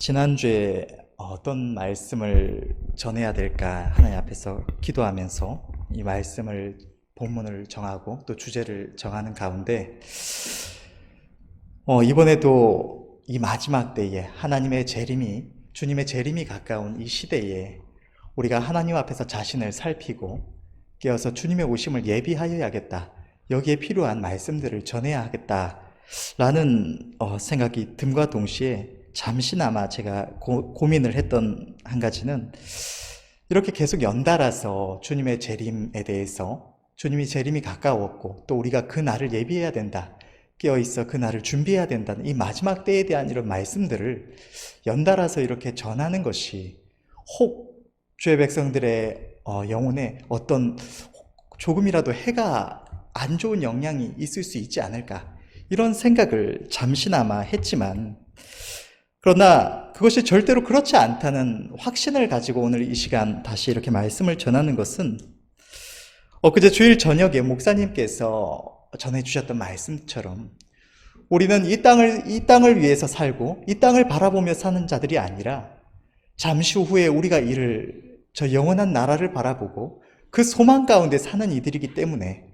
지난주에 어떤 말씀을 전해야 될까 하나님 앞에서 기도하면서 이 말씀을 본문을 정하고 또 주제를 정하는 가운데 이번에도 이 마지막 때에 하나님의 재림이 주님의 재림이 가까운 이 시대에 우리가 하나님 앞에서 자신을 살피고 깨어서 주님의 오심을 예비하여야겠다. 여기에 필요한 말씀들을 전해야 하겠다라는 생각이 듦과 동시에 잠시나마 제가 고민을 했던 한 가지는 이렇게 계속 연달아서 주님의 재림에 대해서 주님이 재림이 가까웠고 또 우리가 그 날을 예비해야 된다. 깨어있어 그 날을 준비해야 된다는 이 마지막 때에 대한 이런 말씀들을 연달아서 이렇게 전하는 것이 혹 주의 백성들의 영혼에 어떤 조금이라도 해가 안 좋은 영향이 있을 수 있지 않을까 이런 생각을 잠시나마 했지만 그러나 그것이 절대로 그렇지 않다는 확신을 가지고 오늘 이 시간 다시 이렇게 말씀을 전하는 것은 엊그제 주일 저녁에 목사님께서 전해주셨던 말씀처럼 우리는 이 땅을 위해서 살고 이 땅을 바라보며 사는 자들이 아니라 잠시 후에 우리가 이를 저 영원한 나라를 바라보고 그 소망 가운데 사는 이들이기 때문에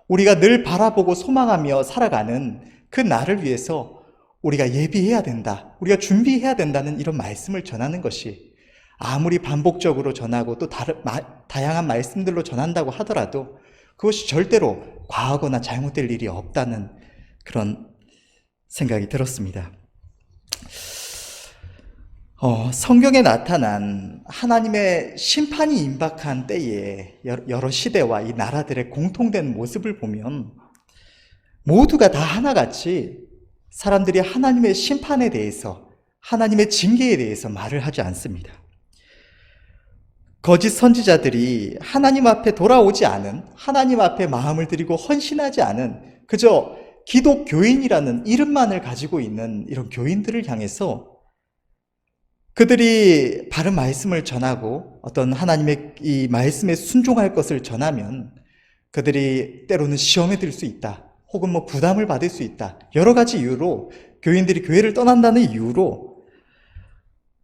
우리가 늘 바라보고 소망하며 살아가는 그 날을 위해서 우리가 예비해야 된다. 우리가 준비해야 된다는 이런 말씀을 전하는 것이 아무리 반복적으로 전하고 또 다양한 말씀들로 전한다고 하더라도 그것이 절대로 과하거나 잘못될 일이 없다는 그런 생각이 들었습니다. 성경에 나타난 하나님의 심판이 임박한 때에 여러 시대와 이 나라들의 공통된 모습을 보면 모두가 다 하나같이 사람들이 하나님의 심판에 대해서 하나님의 징계에 대해서 말을 하지 않습니다. 거짓 선지자들이 하나님 앞에 돌아오지 않은 하나님 앞에 마음을 들이고 헌신하지 않은 그저 기독교인이라는 이름만을 가지고 있는 이런 교인들을 향해서 그들이 바른 말씀을 전하고 어떤 하나님의 이 말씀에 순종할 것을 전하면 그들이 때로는 시험에 들 수 있다. 혹은 부담을 받을 수 있다. 여러 가지 이유로 교인들이 교회를 떠난다는 이유로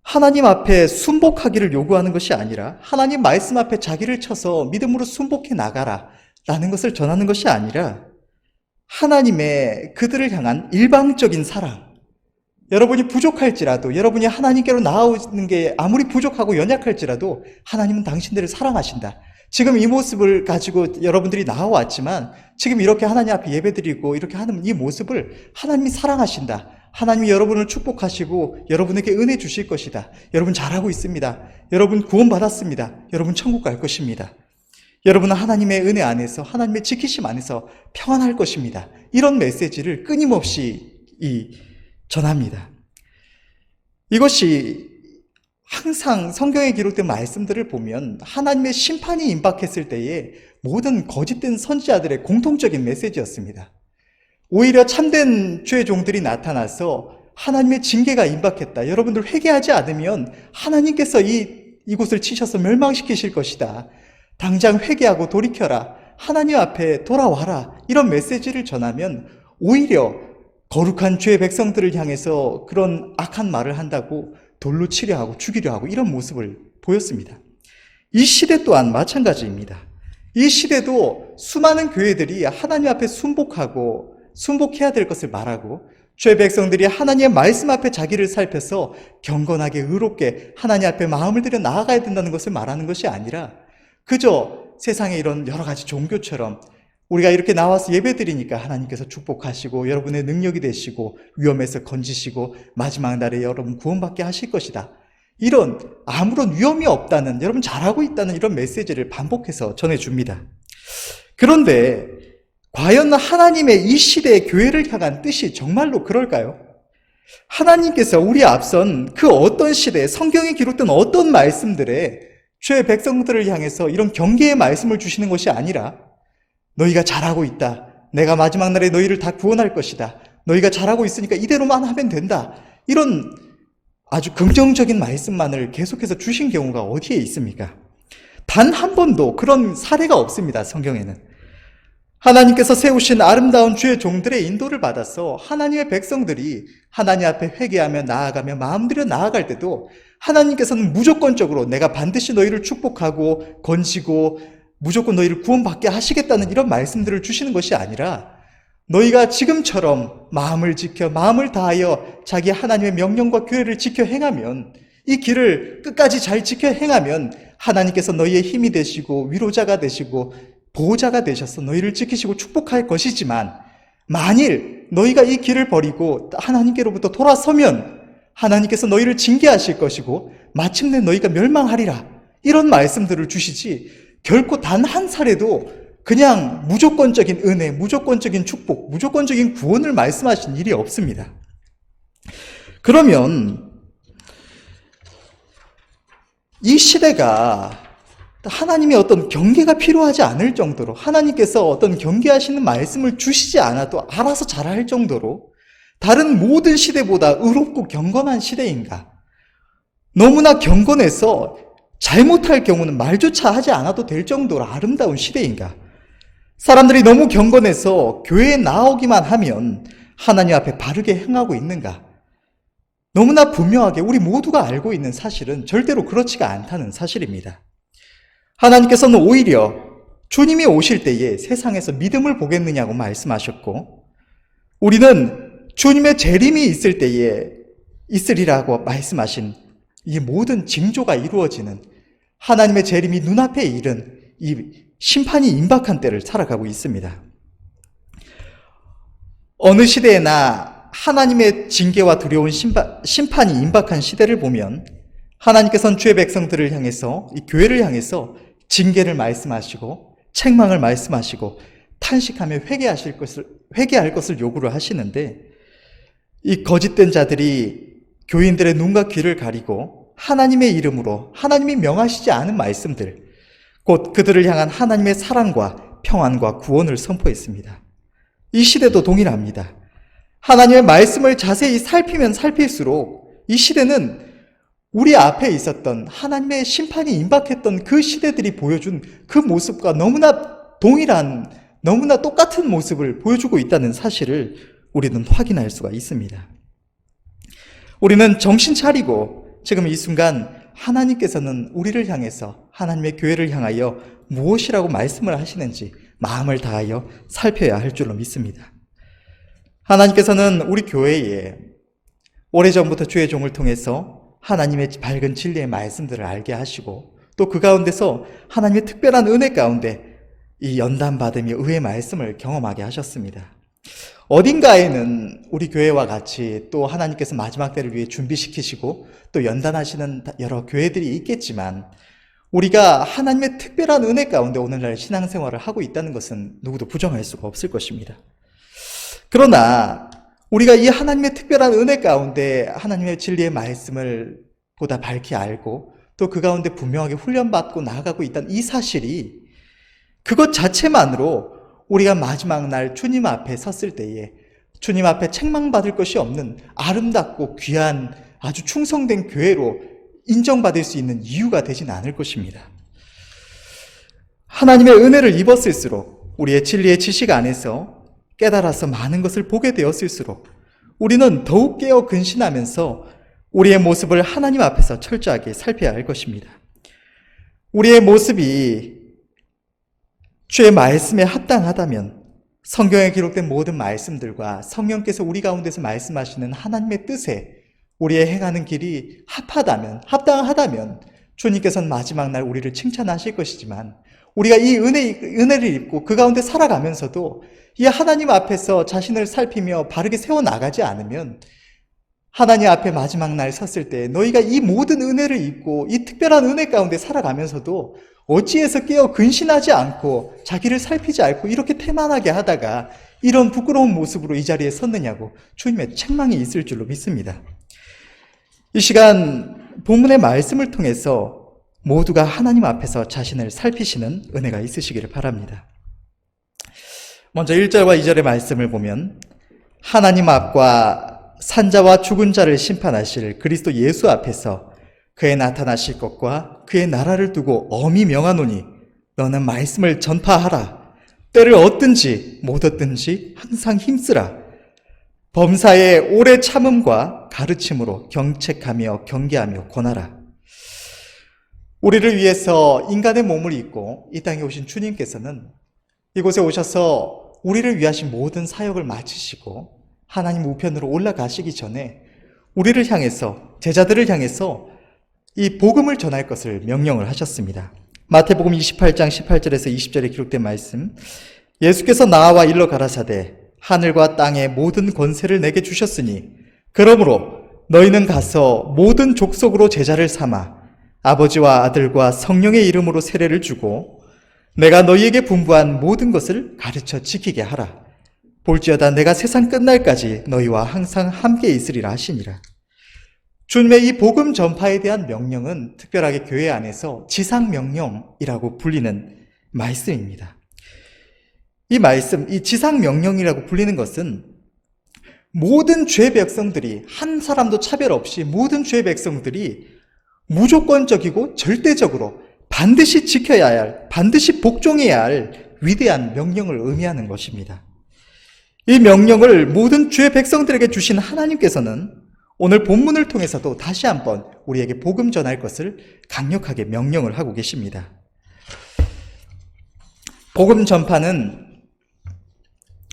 하나님 앞에 순복하기를 요구하는 것이 아니라 하나님 말씀 앞에 자기를 쳐서 믿음으로 순복해 나가라 라는 것을 전하는 것이 아니라 하나님의 그들을 향한 일방적인 사랑, 여러분이 부족할지라도 여러분이 하나님께로 나아오는 게 아무리 부족하고 연약할지라도 하나님은 당신들을 사랑하신다. 지금 이 모습을 가지고 여러분들이 나와왔지만 지금 이렇게 하나님 앞에 예배드리고 이렇게 하는 이 모습을 하나님이 사랑하신다. 하나님이 여러분을 축복하시고 여러분에게 은혜 주실 것이다. 여러분 잘하고 있습니다. 여러분 구원받았습니다. 여러분 천국 갈 것입니다. 여러분은 하나님의 은혜 안에서 하나님의 지키심 안에서 평안할 것입니다. 이런 메시지를 끊임없이 전합니다. 이것이 항상 성경에 기록된 말씀들을 보면 하나님의 심판이 임박했을 때에 모든 거짓된 선지자들의 공통적인 메시지였습니다. 오히려 참된 주의 종들이 나타나서 하나님의 징계가 임박했다. 여러분들 회개하지 않으면 하나님께서 이곳을 치셔서 멸망시키실 것이다. 당장 회개하고 돌이켜라. 하나님 앞에 돌아와라. 이런 메시지를 전하면 오히려 거룩한 주의 백성들을 향해서 그런 악한 말을 한다고 돌로 치려 하고 죽이려 하고 이런 모습을 보였습니다. 이 시대 또한 마찬가지입니다. 이 시대도 수많은 교회들이 하나님 앞에 순복해야 될 것을 말하고 주의 백성들이 하나님의 말씀 앞에 자기를 살펴서 경건하게 의롭게 하나님 앞에 마음을 들여 나아가야 된다는 것을 말하는 것이 아니라 그저 세상의 이런 여러 가지 종교처럼 우리가 이렇게 나와서 예배드리니까 하나님께서 축복하시고 여러분의 능력이 되시고 위험에서 건지시고 마지막 날에 여러분 구원받게 하실 것이다. 이런 아무런 위험이 없다는, 여러분 잘하고 있다는 이런 메시지를 반복해서 전해줍니다. 그런데 과연 하나님의 이 시대의 교회를 향한 뜻이 정말로 그럴까요? 하나님께서 우리 앞선 그 어떤 시대에 성경에 기록된 어떤 말씀들에 주의 백성들을 향해서 이런 경계의 말씀을 주시는 것이 아니라 너희가 잘하고 있다. 내가 마지막 날에 너희를 다 구원할 것이다. 너희가 잘하고 있으니까 이대로만 하면 된다. 이런 아주 긍정적인 말씀만을 계속해서 주신 경우가 어디에 있습니까? 단 한 번도 그런 사례가 없습니다. 성경에는. 하나님께서 세우신 아름다운 주의 종들의 인도를 받아서 하나님의 백성들이 하나님 앞에 회개하며 나아가며 마음들여 나아갈 때도 하나님께서는 무조건적으로 내가 반드시 너희를 축복하고 건지고 무조건 너희를 구원받게 하시겠다는 이런 말씀들을 주시는 것이 아니라 너희가 지금처럼 마음을 지켜 마음을 다하여 자기 하나님의 명령과 규례를 지켜 행하면, 이 길을 끝까지 잘 지켜 행하면 하나님께서 너희의 힘이 되시고 위로자가 되시고 보호자가 되셔서 너희를 지키시고 축복할 것이지만, 만일 너희가 이 길을 버리고 하나님께로부터 돌아서면 하나님께서 너희를 징계하실 것이고 마침내 너희가 멸망하리라, 이런 말씀들을 주시지 결코 단 한 차례도 그냥 무조건적인 은혜, 무조건적인 축복, 무조건적인 구원을 말씀하신 일이 없습니다. 그러면 이 시대가 하나님의 어떤 경계가 필요하지 않을 정도로, 하나님께서 어떤 경계하시는 말씀을 주시지 않아도 알아서 잘할 정도로 다른 모든 시대보다 의롭고 경건한 시대인가? 너무나 경건해서 잘못할 경우는 말조차 하지 않아도 될 정도로 아름다운 시대인가? 사람들이 너무 경건해서 교회에 나오기만 하면 하나님 앞에 바르게 행하고 있는가? 너무나 분명하게 우리 모두가 알고 있는 사실은 절대로 그렇지가 않다는 사실입니다. 하나님께서는 오히려 주님이 오실 때에 세상에서 믿음을 보겠느냐고 말씀하셨고, 우리는 주님의 재림이 있을 때에 있으리라고 말씀하신 이 모든 징조가 이루어지는, 하나님의 재림이 눈앞에 이른 이 심판이 임박한 때를 살아가고 있습니다. 어느 시대에나 하나님의 징계와 두려운 심판이 임박한 시대를 보면 하나님께서는 주의 백성들을 향해서, 이 교회를 향해서 징계를 말씀하시고 책망을 말씀하시고 탄식하며 회개할 것을 요구를 하시는데, 이 거짓된 자들이 교인들의 눈과 귀를 가리고 하나님의 이름으로 하나님이 명하시지 않은 말씀들, 곧 그들을 향한 하나님의 사랑과 평안과 구원을 선포했습니다. 이 시대도 동일합니다. 하나님의 말씀을 자세히 살피면 살필수록 이 시대는 우리 앞에 있었던 하나님의 심판이 임박했던 그 시대들이 보여준 그 모습과 너무나 동일한, 너무나 똑같은 모습을 보여주고 있다는 사실을 우리는 확인할 수가 있습니다. 우리는 정신 차리고 지금 이 순간 하나님께서는 우리를 향해서, 하나님의 교회를 향하여 무엇이라고 말씀을 하시는지 마음을 다하여 살펴야 할 줄로 믿습니다. 하나님께서는 우리 교회에 오래전부터 주의 종을 통해서 하나님의 밝은 진리의 말씀들을 알게 하시고, 또 그 가운데서 하나님의 특별한 은혜 가운데 이 연단받으며 의의 말씀을 경험하게 하셨습니다. 어딘가에는 우리 교회와 같이 또 하나님께서 마지막 때를 위해 준비시키시고 또 연단하시는 여러 교회들이 있겠지만, 우리가 하나님의 특별한 은혜 가운데 오늘날 신앙생활을 하고 있다는 것은 누구도 부정할 수가 없을 것입니다. 그러나 우리가 이 하나님의 특별한 은혜 가운데 하나님의 진리의 말씀을 보다 밝히 알고 또 그 가운데 분명하게 훈련받고 나아가고 있다는 이 사실이, 그것 자체만으로 우리가 마지막 날 주님 앞에 섰을 때에 주님 앞에 책망받을 것이 없는 아름답고 귀한 아주 충성된 교회로 인정받을 수 있는 이유가 되진 않을 것입니다. 하나님의 은혜를 입었을수록, 우리의 진리의 지식 안에서 깨달아서 많은 것을 보게 되었을수록 우리는 더욱 깨어 근신하면서 우리의 모습을 하나님 앞에서 철저하게 살펴야 할 것입니다. 우리의 모습이 주의 말씀에 합당하다면, 성경에 기록된 모든 말씀들과 성령께서 우리 가운데서 말씀하시는 하나님의 뜻에 우리의 행하는 길이 합당하다면 주님께서는 마지막 날 우리를 칭찬하실 것이지만, 우리가 이 은혜를 입고 그 가운데 살아가면서도 이 하나님 앞에서 자신을 살피며 바르게 세워나가지 않으면 하나님 앞에 마지막 날 섰을 때 너희가 이 모든 은혜를 입고 이 특별한 은혜 가운데 살아가면서도 어찌해서 깨어 근신하지 않고 자기를 살피지 않고 이렇게 태만하게 하다가 이런 부끄러운 모습으로 이 자리에 섰느냐고 주님의 책망이 있을 줄로 믿습니다. 이 시간 본문의 말씀을 통해서 모두가 하나님 앞에서 자신을 살피시는 은혜가 있으시기를 바랍니다. 먼저 1절과 2절의 말씀을 보면, 하나님 앞과 산자와 죽은 자를 심판하실 그리스도 예수 앞에서 그의 나타나실 것과 그의 나라를 두고 엄히 명하노니 너는 말씀을 전파하라. 때를 얻든지 못 얻든지 항상 힘쓰라. 범사의 오래 참음과 가르침으로 경책하며 경계하며 권하라. 우리를 위해서 인간의 몸을 입고 이 땅에 오신 주님께서는 이곳에 오셔서 우리를 위하신 모든 사역을 마치시고 하나님 우편으로 올라가시기 전에 우리를 향해서, 제자들을 향해서 이 복음을 전할 것을 명령을 하셨습니다. 마태복음 28장 18절에서 20절에 기록된 말씀, 예수께서 나와 일러 가라사대 하늘과 땅의 모든 권세를 내게 주셨으니 그러므로 너희는 가서 모든 족속으로 제자를 삼아 아버지와 아들과 성령의 이름으로 세례를 주고 내가 너희에게 분부한 모든 것을 가르쳐 지키게 하라. 볼지어다 내가 세상 끝날까지 너희와 항상 함께 있으리라 하시니라. 주님의 이 복음 전파에 대한 명령은 특별하게 교회 안에서 지상명령이라고 불리는 말씀입니다. 이 말씀, 이 지상명령이라고 불리는 것은 모든 죄 백성들이, 한 사람도 차별 없이 모든 죄 백성들이 무조건적이고 절대적으로 반드시 지켜야 할, 반드시 복종해야 할 위대한 명령을 의미하는 것입니다. 이 명령을 모든 죄 백성들에게 주신 하나님께서는 오늘 본문을 통해서도 다시 한번 우리에게 복음 전할 것을 강력하게 명령을 하고 계십니다. 복음 전파는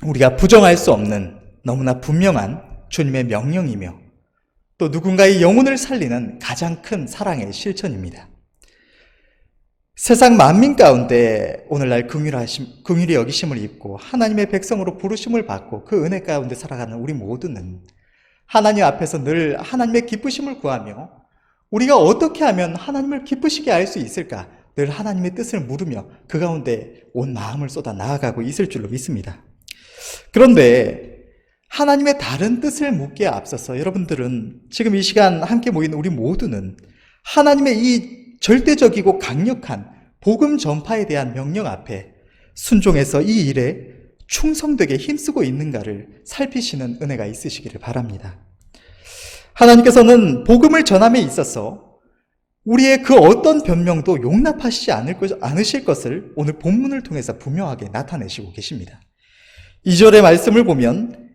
우리가 부정할 수 없는 너무나 분명한 주님의 명령이며 또 누군가의 영혼을 살리는 가장 큰 사랑의 실천입니다. 세상 만민 가운데 오늘날 긍휼히 여기심을 입고 하나님의 백성으로 부르심을 받고 그 은혜 가운데 살아가는 우리 모두는 하나님 앞에서 늘 하나님의 기쁘심을 구하며 우리가 어떻게 하면 하나님을 기쁘시게 할 수 있을까? 늘 하나님의 뜻을 물으며 그 가운데 온 마음을 쏟아 나아가고 있을 줄로 믿습니다. 그런데 하나님의 다른 뜻을 묻기에 앞서서 여러분들은 지금 이 시간 함께 모인 우리 모두는 하나님의 이 절대적이고 강력한 복음 전파에 대한 명령 앞에 순종해서 이 일에 충성되게 힘쓰고 있는가를 살피시는 은혜가 있으시기를 바랍니다. 하나님께서는 복음을 전함에 있어서 우리의 그 어떤 변명도 용납하시지 않으실 것을 오늘 본문을 통해서 분명하게 나타내시고 계십니다. 2절의 말씀을 보면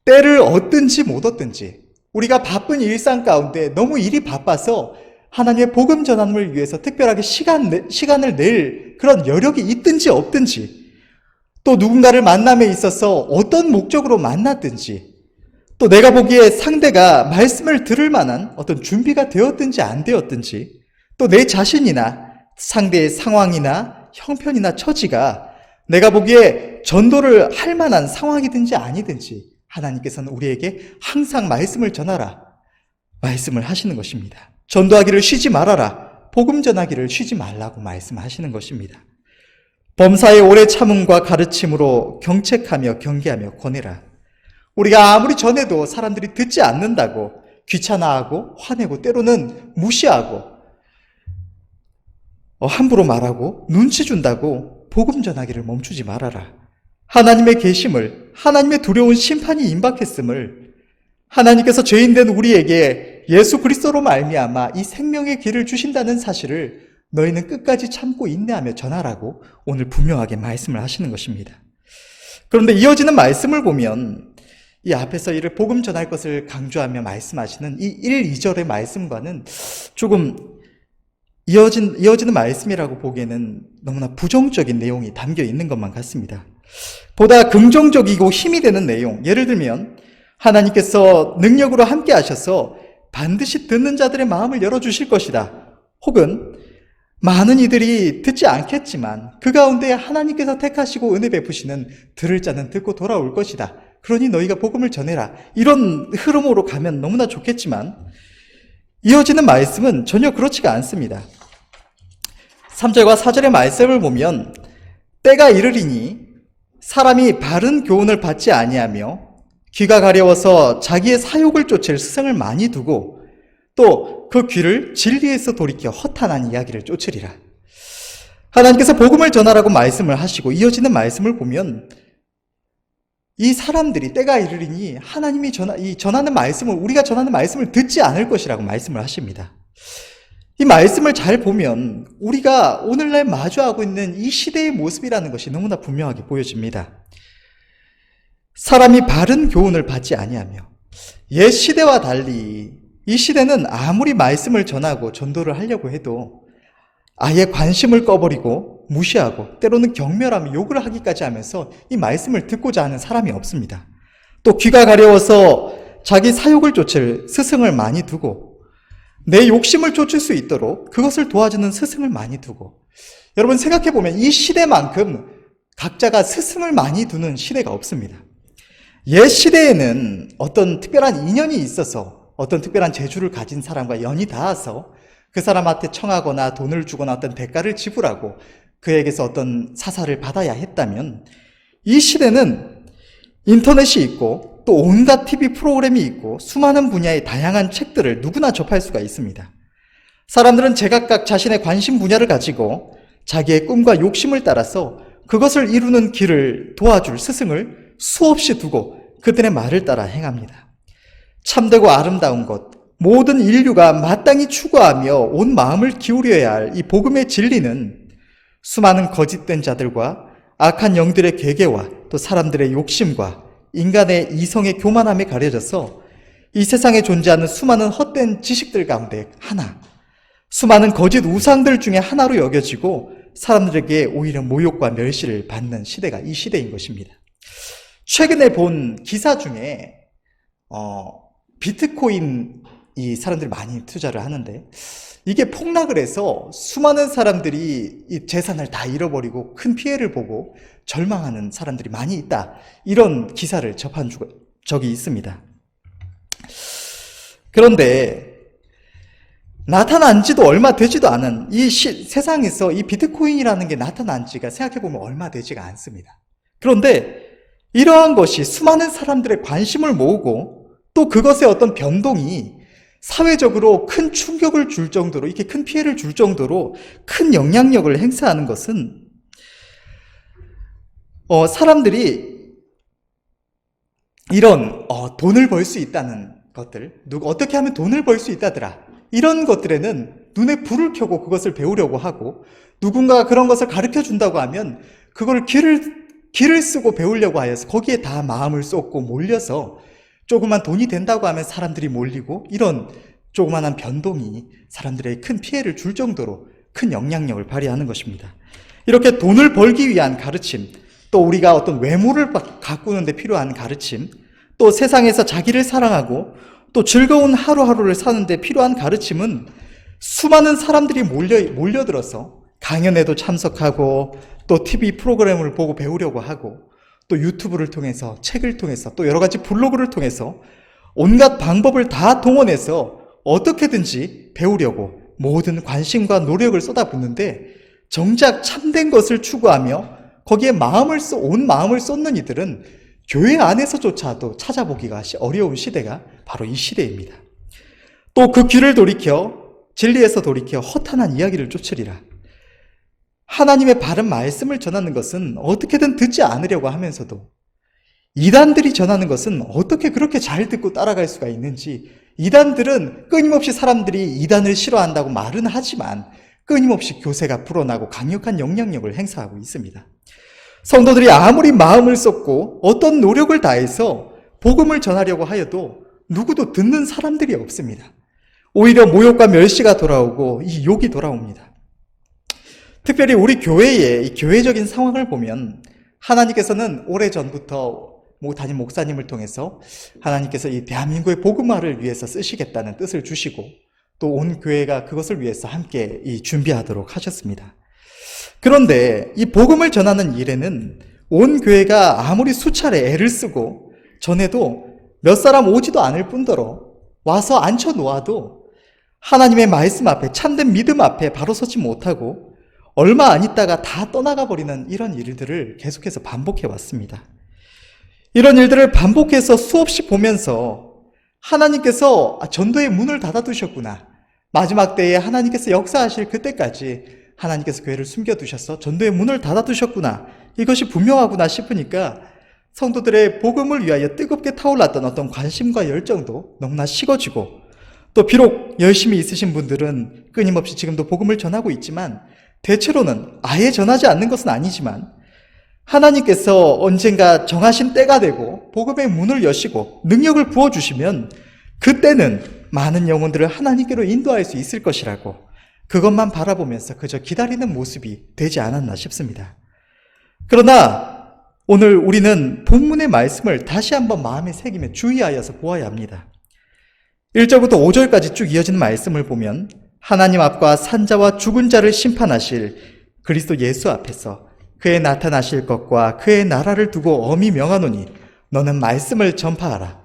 때를 얻든지 못 얻든지 우리가 바쁜 일상 가운데 너무 일이 바빠서 하나님의 복음 전함을 위해서 특별하게 시간을 낼 그런 여력이 있든지 없든지 또 누군가를 만남에 있어서 어떤 목적으로 만났든지 또 내가 보기에 상대가 말씀을 들을 만한 어떤 준비가 되었든지 안 되었든지 또 내 자신이나 상대의 상황이나 형편이나 처지가 내가 보기에 전도를 할 만한 상황이든지 아니든지 하나님께서는 우리에게 항상 말씀을 전하라 말씀을 하시는 것입니다. 전도하기를 쉬지 말아라, 복음 전하기를 쉬지 말라고 말씀하시는 것입니다. 범사의 오래 참음과 가르침으로 경책하며 경계하며 권해라. 우리가 아무리 전해도 사람들이 듣지 않는다고 귀찮아하고 화내고 때로는 무시하고 함부로 말하고 눈치 준다고 복음 전하기를 멈추지 말아라. 하나님의 계심을, 하나님의 두려운 심판이 임박했음을, 하나님께서 죄인된 우리에게 예수 그리스도로 말미암아 이 생명의 길을 주신다는 사실을 너희는 끝까지 참고 인내하며 전하라고 오늘 분명하게 말씀을 하시는 것입니다. 그런데 이어지는 말씀을 보면 이 앞에서 이를 복음 전할 것을 강조하며 말씀하시는 이 1, 2절의 말씀과는 조금 이어지는 말씀이라고 보기에는 너무나 부정적인 내용이 담겨 있는 것만 같습니다. 보다 긍정적이고 힘이 되는 내용, 예를 들면 하나님께서 능력으로 함께 하셔서 반드시 듣는 자들의 마음을 열어주실 것이다. 혹은 많은 이들이 듣지 않겠지만 그 가운데 하나님께서 택하시고 은혜 베푸시는 들을 자는 듣고 돌아올 것이다. 그러니 너희가 복음을 전해라. 이런 흐름으로 가면 너무나 좋겠지만 이어지는 말씀은 전혀 그렇지가 않습니다. 3절과 4절의 말씀을 보면 때가 이르리니 사람이 바른 교훈을 받지 아니하며 귀가 가려워서 자기의 사욕을 쫓을 스승을 많이 두고 또 그 귀를 진리에서 돌이켜 허탄한 이야기를 쫓으리라. 하나님께서 복음을 전하라고 말씀을 하시고 이어지는 말씀을 보면 이 사람들이 때가 이르리니 하나님이 전하는 말씀을, 우리가 전하는 말씀을 듣지 않을 것이라고 말씀을 하십니다. 이 말씀을 잘 보면 우리가 오늘날 마주하고 있는 이 시대의 모습이라는 것이 너무나 분명하게 보여집니다. 사람이 바른 교훈을 받지 아니하며 옛 시대와 달리 이 시대는 아무리 말씀을 전하고 전도를 하려고 해도 아예 관심을 꺼버리고 무시하고 때로는 경멸하며 욕을 하기까지 하면서 이 말씀을 듣고자 하는 사람이 없습니다. 또 귀가 가려워서 자기 사욕을 쫓을 스승을 많이 두고 내 욕심을 쫓을 수 있도록 그것을 도와주는 스승을 많이 두고, 여러분 생각해보면 이 시대만큼 각자가 스승을 많이 두는 시대가 없습니다. 옛 시대에는 어떤 특별한 인연이 있어서 어떤 특별한 재주를 가진 사람과 연이 닿아서 그 사람한테 청하거나 돈을 주거나 어떤 대가를 지불하고 그에게서 어떤 사사를 받아야 했다면, 이 시대는 인터넷이 있고 또 온갖 TV 프로그램이 있고 수많은 분야의 다양한 책들을 누구나 접할 수가 있습니다. 사람들은 제각각 자신의 관심 분야를 가지고 자기의 꿈과 욕심을 따라서 그것을 이루는 길을 도와줄 스승을 수없이 두고 그들의 말을 따라 행합니다. 참되고 아름다운 것, 모든 인류가 마땅히 추구하며 온 마음을 기울여야 할 이 복음의 진리는 수많은 거짓된 자들과 악한 영들의 계계와 또 사람들의 욕심과 인간의 이성의 교만함에 가려져서 이 세상에 존재하는 수많은 헛된 지식들 가운데 하나, 수많은 거짓 우상들 중에 하나로 여겨지고 사람들에게 오히려 모욕과 멸시를 받는 시대가 이 시대인 것입니다. 최근에 본 기사 중에 비트코인 이 사람들이 많이 투자를 하는데 이게 폭락을 해서 수많은 사람들이 이 재산을 다 잃어버리고 큰 피해를 보고 절망하는 사람들이 많이 있다. 이런 기사를 접한 적이 있습니다. 그런데 나타난 지도 얼마 되지도 않은 이 세상에서 이 비트코인이라는 게 나타난 지가 생각해보면 얼마 되지가 않습니다. 그런데 이러한 것이 수많은 사람들의 관심을 모으고 또 그것의 어떤 변동이 사회적으로 큰 충격을 줄 정도로, 이렇게 큰 피해를 줄 정도로 큰 영향력을 행사하는 것은 사람들이 이런 돈을 벌 수 있다는 것들, 어떻게 하면 돈을 벌 수 있다더라, 이런 것들에는 눈에 불을 켜고 그것을 배우려고 하고, 누군가가 그런 것을 가르쳐 준다고 하면 그걸 기를 쓰고 배우려고 하여서 거기에 다 마음을 쏟고 몰려서 조그만 돈이 된다고 하면 사람들이 몰리고, 이런 조그만한 변동이 사람들에게 큰 피해를 줄 정도로 큰 영향력을 발휘하는 것입니다. 이렇게 돈을 벌기 위한 가르침, 또 우리가 어떤 외모를 가꾸는 데 필요한 가르침, 또 세상에서 자기를 사랑하고 또 즐거운 하루하루를 사는 데 필요한 가르침은 수많은 사람들이 몰려들어서 강연에도 참석하고 또 TV 프로그램을 보고 배우려고 하고 또 유튜브를 통해서, 책을 통해서, 또 여러 가지 블로그를 통해서 온갖 방법을 다 동원해서 어떻게든지 배우려고 모든 관심과 노력을 쏟아붓는데, 정작 참된 것을 추구하며 거기에 온 마음을 쏟는 이들은 교회 안에서조차도 찾아보기가 어려운 시대가 바로 이 시대입니다. 또 그 귀를 돌이켜 진리에서 돌이켜 허탄한 이야기를 쫓으리라. 하나님의 바른 말씀을 전하는 것은 어떻게든 듣지 않으려고 하면서도 이단들이 전하는 것은 어떻게 그렇게 잘 듣고 따라갈 수가 있는지, 이단들은 끊임없이 사람들이 이단을 싫어한다고 말은 하지만 끊임없이 교세가 불어나고 강력한 영향력을 행사하고 있습니다. 성도들이 아무리 마음을 쏟고 어떤 노력을 다해서 복음을 전하려고 하여도 누구도 듣는 사람들이 없습니다. 오히려 모욕과 멸시가 돌아오고 이 욕이 돌아옵니다. 특별히 우리 교회의 이 교회적인 상황을 보면 하나님께서는 오래전부터 담임 목사님을 통해서 하나님께서 이 대한민국의 복음화를 위해서 쓰시겠다는 뜻을 주시고 또 온 교회가 그것을 위해서 함께 준비하도록 하셨습니다. 그런데 이 복음을 전하는 일에는 온 교회가 아무리 수차례 애를 쓰고 전에도 몇 사람 오지도 않을 뿐더러 와서 앉혀 놓아도 하나님의 말씀 앞에, 참된 믿음 앞에 바로 서지 못하고 얼마 안 있다가 다 떠나가 버리는 이런 일들을 계속해서 반복해 왔습니다. 이런 일들을 반복해서 수없이 보면서 하나님께서 전도의 문을 닫아두셨구나, 마지막 때에 하나님께서 역사하실 그때까지 하나님께서 교회를 숨겨두셔서 전도의 문을 닫아두셨구나, 이것이 분명하구나 싶으니까 성도들의 복음을 위하여 뜨겁게 타올랐던 어떤 관심과 열정도 너무나 식어지고, 또 비록 열심히 있으신 분들은 끊임없이 지금도 복음을 전하고 있지만 대체로는 아예 전하지 않는 것은 아니지만 하나님께서 언젠가 정하신 때가 되고 복음의 문을 여시고 능력을 부어주시면 그때는 많은 영혼들을 하나님께로 인도할 수 있을 것이라고 그것만 바라보면서 그저 기다리는 모습이 되지 않았나 싶습니다. 그러나 오늘 우리는 본문의 말씀을 다시 한번 마음에 새기며 주의하여서 보아야 합니다. 1절부터 5절까지 쭉 이어지는 말씀을 보면 하나님 앞과 산자와 죽은 자를 심판하실 그리스도 예수 앞에서 그의 나타나실 것과 그의 나라를 두고 엄히 명하노니 너는 말씀을 전파하라.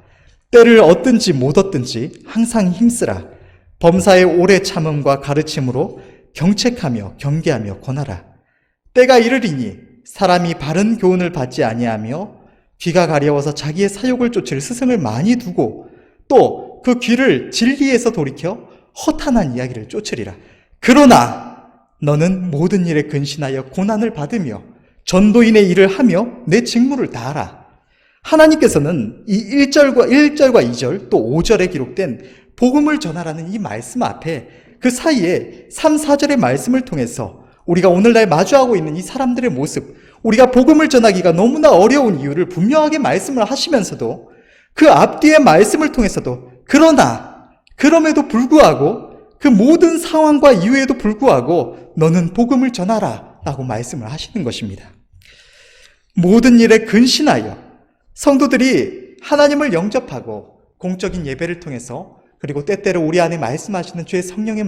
때를 얻든지 못 얻든지 항상 힘쓰라. 범사의 오래 참음과 가르침으로 경책하며 경계하며 권하라. 때가 이르리니 사람이 바른 교훈을 받지 아니하며 귀가 가려워서 자기의 사욕을 쫓을 스승을 많이 두고 또 그 귀를 진리에서 돌이켜 허탄한 이야기를 쫓으리라. 그러나 너는 모든 일에 근신하여 고난을 받으며 전도인의 일을 하며 내 직무를 다하라. 하나님께서는 이 1절과 2절 또 5절에 기록된 복음을 전하라는 이 말씀 앞에 그 사이에 3, 4절의 말씀을 통해서 우리가 오늘날 마주하고 있는 이 사람들의 모습, 우리가 복음을 전하기가 너무나 어려운 이유를 분명하게 말씀을 하시면서도 그 앞뒤의 말씀을 통해서도 그럼에도 불구하고 그 모든 상황과 이유에도 불구하고 너는 복음을 전하라 라고 말씀을 하시는 것입니다. 모든 일에 근신하여 성도들이 하나님을 영접하고 공적인 예배를 통해서 그리고 때때로 우리 안에 말씀하시는 주의 성령의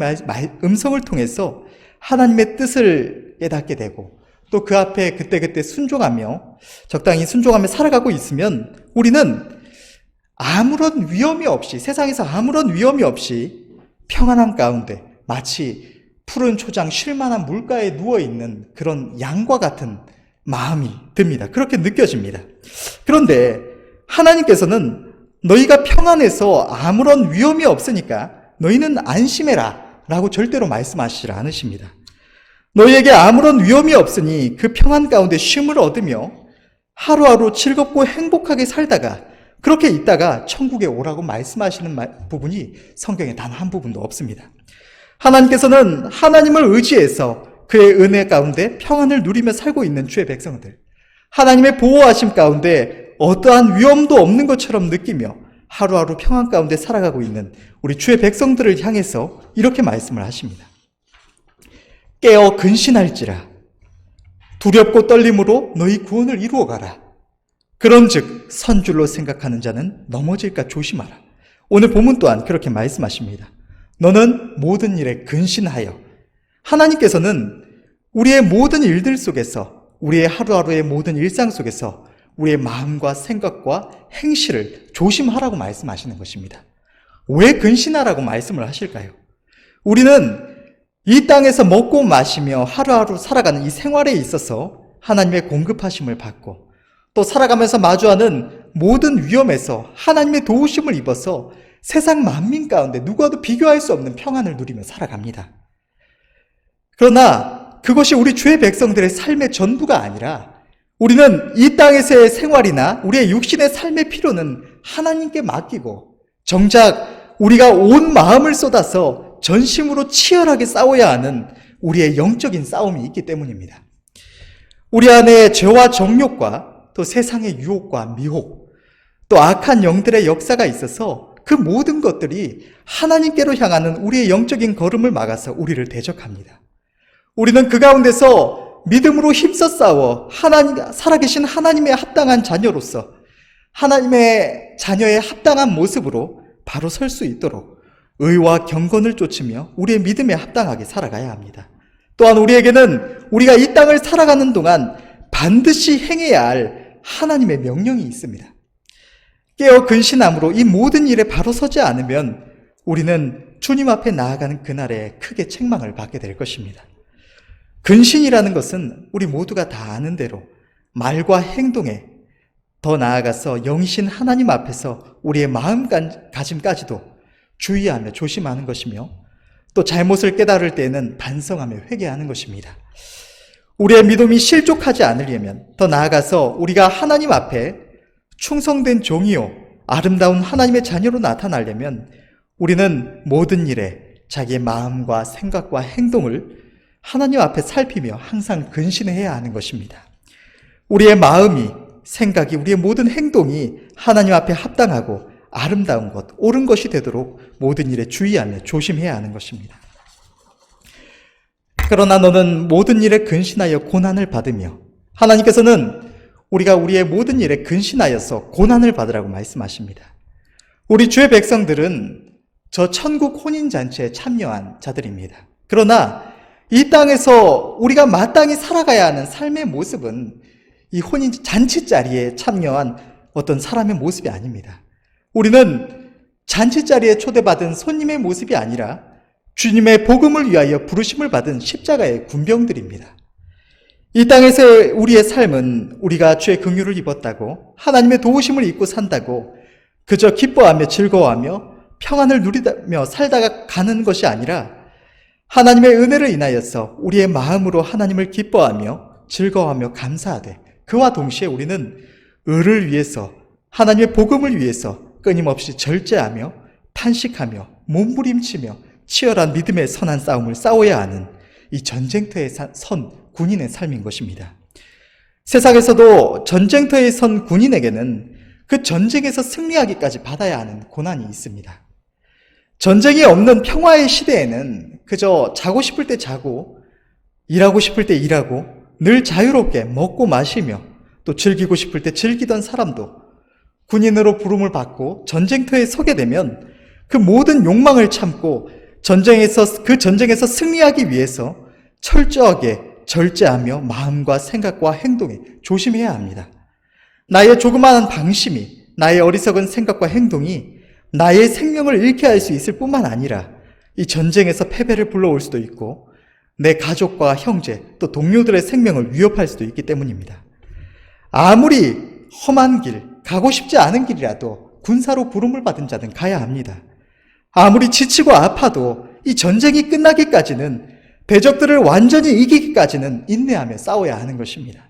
음성을 통해서 하나님의 뜻을 깨닫게 되고 또 그 앞에 그때그때 순종하며 적당히 순종하며 살아가고 있으면 우리는 아무런 위험이 없이 세상에서 아무런 위험이 없이 평안한 가운데 마치 푸른 초장 쉴만한 물가에 누워있는 그런 양과 같은 마음이 듭니다. 그렇게 느껴집니다. 그런데 하나님께서는 너희가 평안해서 아무런 위험이 없으니까 너희는 안심해라 라고 절대로 말씀하시지 않으십니다. 너희에게 아무런 위험이 없으니 그 평안 가운데 쉼을 얻으며 하루하루 즐겁고 행복하게 살다가 그렇게 있다가 천국에 오라고 말씀하시는 부분이 성경에 단 한 부분도 없습니다. 하나님께서는 하나님을 의지해서 그의 은혜 가운데 평안을 누리며 살고 있는 주의 백성들, 하나님의 보호하심 가운데 어떠한 위험도 없는 것처럼 느끼며 하루하루 평안 가운데 살아가고 있는 우리 주의 백성들을 향해서 이렇게 말씀을 하십니다. 깨어 근신할지라 두렵고 떨림으로 너희 구원을 이루어가라. 그런즉 선줄로 생각하는 자는 넘어질까 조심하라. 오늘 본문 또한 그렇게 말씀하십니다. 너는 모든 일에 근신하여. 하나님께서는 우리의 모든 일들 속에서 우리의 하루하루의 모든 일상 속에서 우리의 마음과 생각과 행실을 조심하라고 말씀하시는 것입니다. 왜 근신하라고 말씀을 하실까요? 우리는 이 땅에서 먹고 마시며 하루하루 살아가는 이 생활에 있어서 하나님의 공급하심을 받고 또 살아가면서 마주하는 모든 위험에서 하나님의 도우심을 입어서 세상 만민 가운데 누구와도 비교할 수 없는 평안을 누리며 살아갑니다. 그러나 그것이 우리 주의 백성들의 삶의 전부가 아니라 우리는 이 땅에서의 생활이나 우리의 육신의 삶의 필요는 하나님께 맡기고 정작 우리가 온 마음을 쏟아서 전심으로 치열하게 싸워야 하는 우리의 영적인 싸움이 있기 때문입니다. 우리 안에 죄와 정욕과 또 세상의 유혹과 미혹, 또 악한 영들의 역사가 있어서 그 모든 것들이 하나님께로 향하는 우리의 영적인 걸음을 막아서 우리를 대적합니다. 우리는 그 가운데서 믿음으로 힘써 싸워 살아계신 하나님의 합당한 자녀로서 하나님의 자녀의 합당한 모습으로 바로 설 수 있도록 의와 경건을 쫓으며 우리의 믿음에 합당하게 살아가야 합니다. 또한 우리에게는 우리가 이 땅을 살아가는 동안 반드시 행해야 할 하나님의 명령이 있습니다. 깨어 근신함으로 이 모든 일에 바로 서지 않으면 우리는 주님 앞에 나아가는 그날에 크게 책망을 받게 될 것입니다. 근신이라는 것은 우리 모두가 다 아는 대로 말과 행동에 더 나아가서 영이신 하나님 앞에서 우리의 마음가짐까지도 주의하며 조심하는 것이며 또 잘못을 깨달을 때에는 반성하며 회개하는 것입니다. 우리의 믿음이 실족하지 않으려면 더 나아가서 우리가 하나님 앞에 충성된 종이요 아름다운 하나님의 자녀로 나타나려면 우리는 모든 일에 자기의 마음과 생각과 행동을 하나님 앞에 살피며 항상 근신해야 하는 것입니다. 우리의 마음이, 생각이, 우리의 모든 행동이 하나님 앞에 합당하고 아름다운 것, 옳은 것이 되도록 모든 일에 주의하며 조심해야 하는 것입니다. 그러나 너는 모든 일에 근신하여 고난을 받으며, 하나님께서는 우리가 우리의 모든 일에 근신하여서 고난을 받으라고 말씀하십니다. 우리 주의 백성들은 저 천국 혼인잔치에 참여한 자들입니다. 그러나 이 땅에서 우리가 마땅히 살아가야 하는 삶의 모습은 이 혼인잔치 자리에 참여한 어떤 사람의 모습이 아닙니다. 우리는 잔치 자리에 초대받은 손님의 모습이 아니라 주님의 복음을 위하여 부르심을 받은 십자가의 군병들입니다. 이 땅에서 우리의 삶은 우리가 주의 긍휼을 입었다고, 하나님의 도우심을 입고 산다고 그저 기뻐하며 즐거워하며 평안을 누리며 살다가 가는 것이 아니라 하나님의 은혜를 인하여서 우리의 마음으로 하나님을 기뻐하며 즐거워하며 감사하되, 그와 동시에 우리는 의를 위해서, 하나님의 복음을 위해서 끊임없이 절제하며 탄식하며 몸부림치며 치열한 믿음의 선한 싸움을 싸워야 하는 이 전쟁터에 선 군인의 삶인 것입니다. 세상에서도 전쟁터에 선 군인에게는 그 전쟁에서 승리하기까지 받아야 하는 고난이 있습니다. 전쟁이 없는 평화의 시대에는 그저 자고 싶을 때 자고, 일하고 싶을 때 일하고, 늘 자유롭게 먹고 마시며 또 즐기고 싶을 때 즐기던 사람도 군인으로 부름을 받고 전쟁터에 서게 되면 그 모든 욕망을 참고 그 전쟁에서 승리하기 위해서 철저하게 절제하며 마음과 생각과 행동에 조심해야 합니다. 나의 조그마한 방심이, 나의 어리석은 생각과 행동이 나의 생명을 잃게 할 수 있을 뿐만 아니라 이 전쟁에서 패배를 불러올 수도 있고 내 가족과 형제 또 동료들의 생명을 위협할 수도 있기 때문입니다. 아무리 험한 길, 가고 싶지 않은 길이라도 군사로 부름을 받은 자는 가야 합니다. 아무리 지치고 아파도 이 전쟁이 끝나기까지는, 대적들을 완전히 이기기까지는 인내하며 싸워야 하는 것입니다.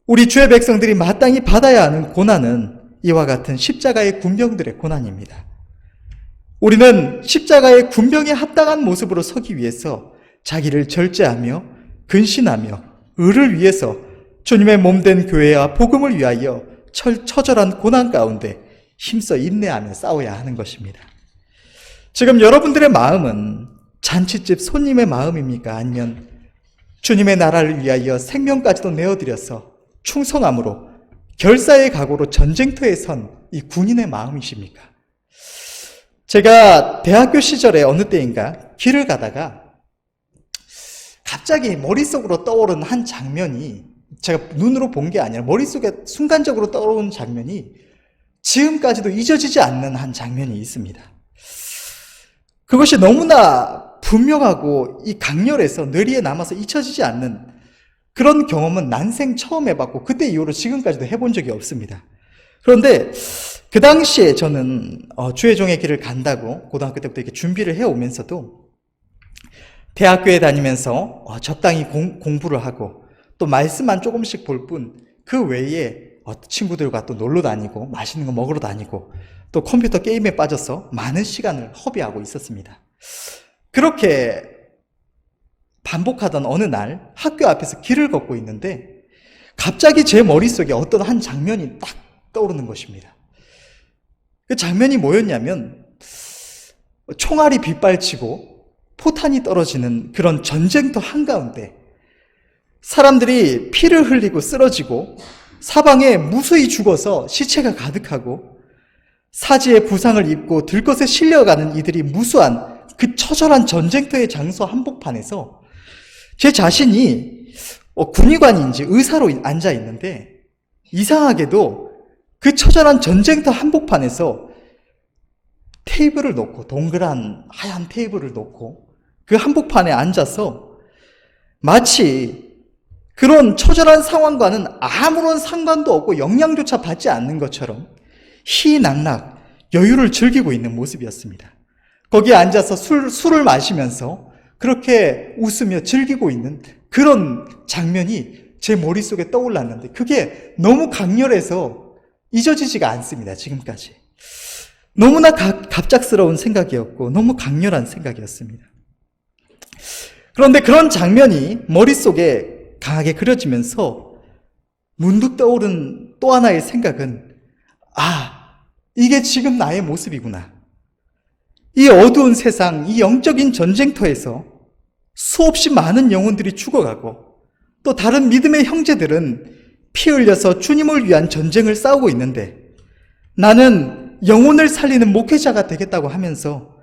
우리 주의 백성들이 마땅히 받아야 하는 고난은 이와 같은 십자가의 군병들의 고난입니다. 우리는 십자가의 군병에 합당한 모습으로 서기 위해서 자기를 절제하며 근신하며 의를 위해서 주님의 몸된 교회와 복음을 위하여 처절한 고난 가운데 힘써 인내하며 싸워야 하는 것입니다. 지금 여러분들의 마음은 잔치집 손님의 마음입니까? 아니면 주님의 나라를 위하여 생명까지도 내어드려서 충성함으로 결사의 각오로 전쟁터에 선 이 군인의 마음이십니까? 제가 대학교 시절에 어느 때인가 길을 가다가 갑자기 머릿속으로 떠오른 한 장면이, 제가 눈으로 본 게 아니라 머릿속에 순간적으로 떠오른 장면이 지금까지도 잊어지지 않는 한 장면이 있습니다. 그것이 너무나 분명하고 이 강렬해서 뇌리에 남아서 잊혀지지 않는 그런 경험은 난생 처음 해봤고 그때 이후로 지금까지도 해본 적이 없습니다. 그런데 그 당시에 저는 주의 종의 길을 간다고 고등학교 때부터 이렇게 준비를 해오면서도 대학교에 다니면서 적당히 공부를 하고 또 말씀만 조금씩 볼 뿐 그 외에 친구들과 또 놀러 다니고 맛있는 거 먹으러 다니고 또 컴퓨터 게임에 빠져서 많은 시간을 허비하고 있었습니다. 그렇게 반복하던 어느 날 학교 앞에서 길을 걷고 있는데 갑자기 제 머릿속에 어떤 한 장면이 딱 떠오르는 것입니다. 그 장면이 뭐였냐면 총알이 빗발치고 포탄이 떨어지는 그런 전쟁터 한가운데 사람들이 피를 흘리고 쓰러지고 사방에 무수히 죽어서 시체가 가득하고 사지에 부상을 입고 들것에 실려가는 이들이 무수한 그 처절한 전쟁터의 장소 한복판에서 제 자신이 군의관인지 의사로 앉아 있는데 이상하게도 그 처절한 전쟁터 한복판에서 테이블을 놓고, 동그란 하얀 테이블을 놓고 그 한복판에 앉아서 마치 그런 처절한 상황과는 아무런 상관도 없고 영향조차 받지 않는 것처럼 희낙낙 여유를 즐기고 있는 모습이었습니다. 거기에 앉아서 술을 마시면서 그렇게 웃으며 즐기고 있는 그런 장면이 제 머릿속에 떠올랐는데 그게 너무 강렬해서 잊어지지가 않습니다, 지금까지. 너무나 갑작스러운 생각이었고 너무 강렬한 생각이었습니다. 그런데 그런 장면이 머릿속에 강하게 그려지면서 문득 떠오른 또 하나의 생각은 이게 지금 나의 모습이구나. 이 어두운 세상, 이 영적인 전쟁터에서 수없이 많은 영혼들이 죽어가고 또 다른 믿음의 형제들은 피 흘려서 주님을 위한 전쟁을 싸우고 있는데 나는 영혼을 살리는 목회자가 되겠다고 하면서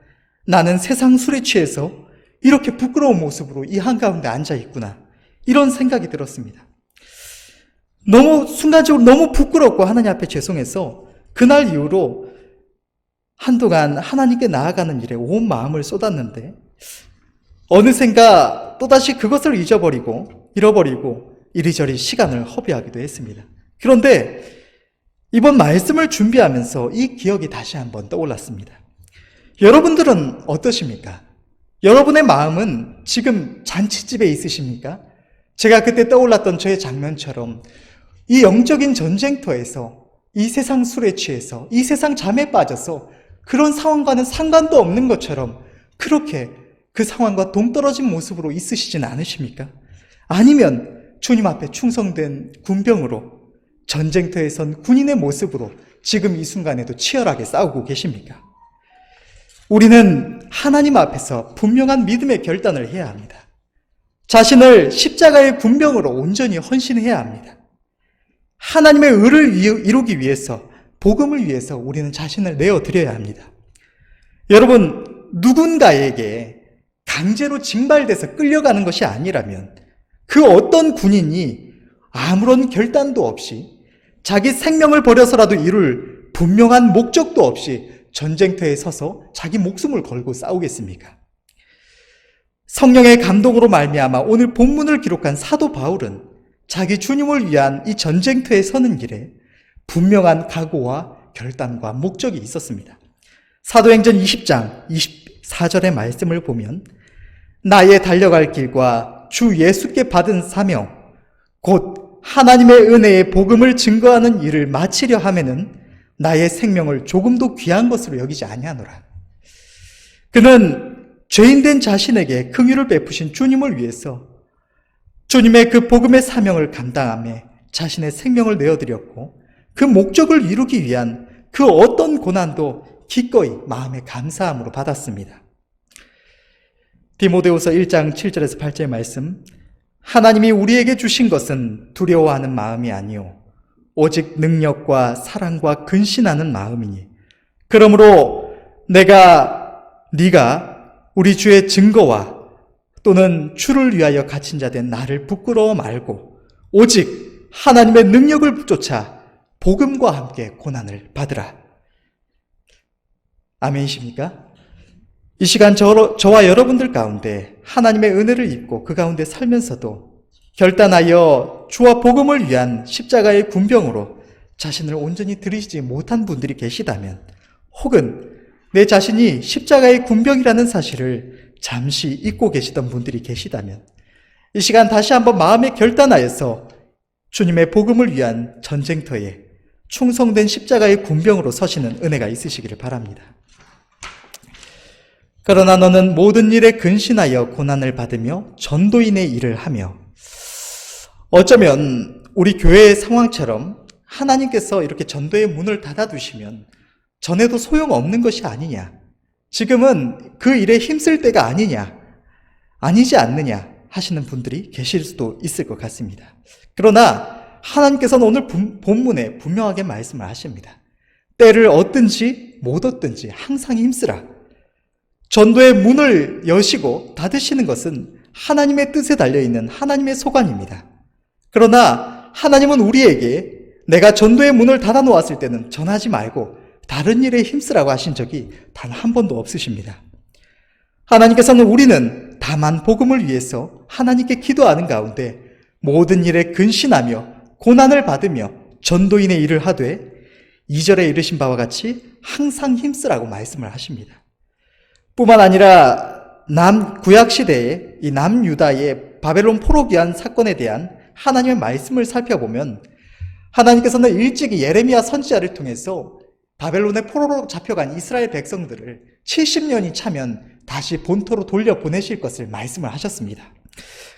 나는 세상 술에 취해서 이렇게 부끄러운 모습으로 이 한가운데 앉아 있구나. 이런 생각이 들었습니다. 순간적으로 너무 부끄럽고 하나님 앞에 죄송해서 그날 이후로 한동안 하나님께 나아가는 일에 온 마음을 쏟았는데 어느샌가 또다시 그것을 잃어버리고 이리저리 시간을 허비하기도 했습니다. 그런데 이번 말씀을 준비하면서 이 기억이 다시 한번 떠올랐습니다. 여러분들은 어떠십니까? 여러분의 마음은 지금 잔치집에 있으십니까? 제가 그때 떠올랐던 저의 장면처럼 이 영적인 전쟁터에서 이 세상 술에 취해서 이 세상 잠에 빠져서 그런 상황과는 상관도 없는 것처럼 그렇게 그 상황과 동떨어진 모습으로 있으시진 않으십니까? 아니면 주님 앞에 충성된 군병으로 전쟁터에 선 군인의 모습으로 지금 이 순간에도 치열하게 싸우고 계십니까? 우리는 하나님 앞에서 분명한 믿음의 결단을 해야 합니다. 자신을 십자가의 군병으로 온전히 헌신해야 합니다. 하나님의 의를 이루기 위해서, 복음을 위해서 우리는 자신을 내어드려야 합니다. 여러분, 누군가에게 강제로 징발돼서 끌려가는 것이 아니라면 그 어떤 군인이 아무런 결단도 없이 자기 생명을 버려서라도 이룰 분명한 목적도 없이 전쟁터에 서서 자기 목숨을 걸고 싸우겠습니까? 성령의 감동으로 말미암아 오늘 본문을 기록한 사도 바울은 자기 주님을 위한 이 전쟁터에 서는 길에 분명한 각오와 결단과 목적이 있었습니다. 사도행전 20장 24절의 말씀을 보면 나의 달려갈 길과 주 예수께 받은 사명 곧 하나님의 은혜의 복음을 증거하는 일을 마치려 하면은 나의 생명을 조금도 귀한 것으로 여기지 아니하노라. 그는 죄인된 자신에게 긍휼을 베푸신 주님을 위해서 주님의 그 복음의 사명을 감당하며 자신의 생명을 내어드렸고 그 목적을 이루기 위한 그 어떤 고난도 기꺼이 마음의 감사함으로 받았습니다. 디모데후서 1장 7절에서 8절의 말씀, 하나님이 우리에게 주신 것은 두려워하는 마음이 아니요 오직 능력과 사랑과 근신하는 마음이니 그러므로 네가 우리 주의 증거와 또는 주를 위하여 갇힌 자 된 나를 부끄러워 말고 오직 하나님의 능력을 쫓아 복음과 함께 고난을 받으라. 아멘이십니까? 이 시간 저와 여러분들 가운데 하나님의 은혜를 입고 그 가운데 살면서도 결단하여 주와 복음을 위한 십자가의 군병으로 자신을 온전히 들이지 못한 분들이 계시다면 혹은 내 자신이 십자가의 군병이라는 사실을 잠시 잊고 계시던 분들이 계시다면 이 시간 다시 한번 마음에 결단하여서 주님의 복음을 위한 전쟁터에 충성된 십자가의 군병으로 서시는 은혜가 있으시기를 바랍니다. 그러나 너는 모든 일에 근신하여 고난을 받으며 전도인의 일을 하며 어쩌면 우리 교회의 상황처럼 하나님께서 이렇게 전도의 문을 닫아두시면 전에도 소용없는 것이 아니냐, 지금은 그 일에 힘쓸 때가 아니지 않느냐 하시는 분들이 계실 수도 있을 것 같습니다. 그러나 하나님께서는 오늘 본문에 분명하게 말씀을 하십니다. 때를 얻든지 못 얻든지 항상 힘쓰라. 전도의 문을 여시고 닫으시는 것은 하나님의 뜻에 달려있는 하나님의 소관입니다. 그러나 하나님은 우리에게 내가 전도의 문을 닫아놓았을 때는 전하지 말고 다른 일에 힘쓰라고 하신 적이 단 한 번도 없으십니다. 하나님께서는 우리는 다만 복음을 위해서 하나님께 기도하는 가운데 모든 일에 근신하며 고난을 받으며 전도인의 일을 하되 2절에 이르신 바와 같이 항상 힘쓰라고 말씀을 하십니다. 뿐만 아니라 구약시대의 이 남유다의 바벨론 포로기한 사건에 대한 하나님의 말씀을 살펴보면 하나님께서는 일찍이 예레미야 선지자를 통해서 바벨론의 포로로 잡혀간 이스라엘 백성들을 70년이 차면 다시 본토로 돌려보내실 것을 말씀을 하셨습니다.